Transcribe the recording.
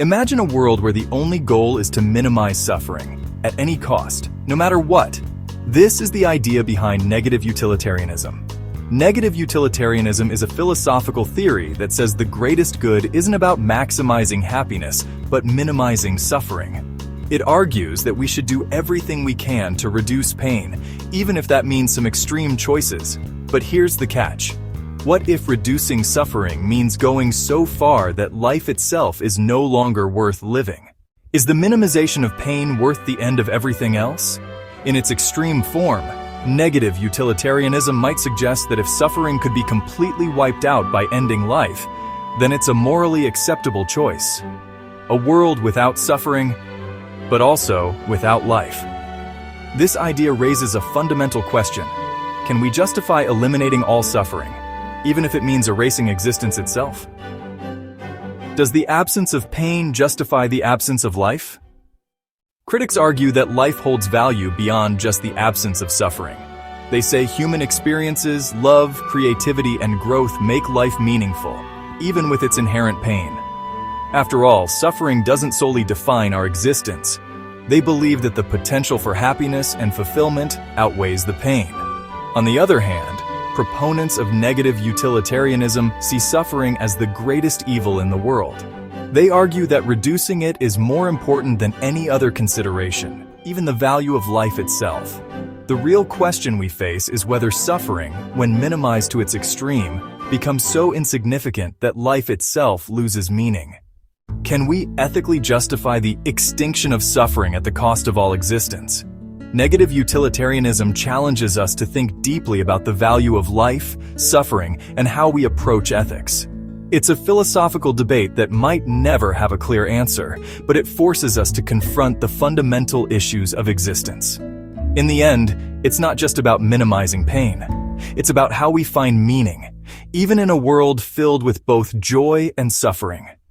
Imagine a world where the only goal is to minimize suffering, at any cost, no matter what. This is the idea behind negative utilitarianism. Negative utilitarianism is a philosophical theory that says the greatest good isn't about maximizing happiness, but minimizing suffering. It argues that we should do everything we can to reduce pain, even if that means some extreme choices. But here's the catch. What if reducing suffering means going so far that life itself is no longer worth living? Is the minimization of pain worth the end of everything else? In its extreme form, negative utilitarianism might suggest that if suffering could be completely wiped out by ending life, then it's a morally acceptable choice. A world without suffering, but also without life. This idea raises a fundamental question. Can we justify eliminating all suffering, even if it means erasing existence itself? Does the absence of pain justify the absence of life? Critics argue that life holds value beyond just the absence of suffering. They say human experiences, love, creativity, and growth make life meaningful, even with its inherent pain. After all, suffering doesn't solely define our existence. They believe that the potential for happiness and fulfillment outweighs the pain. On the other hand, proponents of negative utilitarianism see suffering as the greatest evil in the world. They argue that reducing it is more important than any other consideration, even the value of life itself. The real question we face is whether suffering, when minimized to its extreme, becomes so insignificant that life itself loses meaning. Can we ethically justify the extinction of suffering at the cost of all existence? Negative utilitarianism challenges us to think deeply about the value of life, suffering, and how we approach ethics. It's a philosophical debate that might never have a clear answer, but it forces us to confront the fundamental issues of existence. In the end, it's not just about minimizing pain. It's about how we find meaning, even in a world filled with both joy and suffering.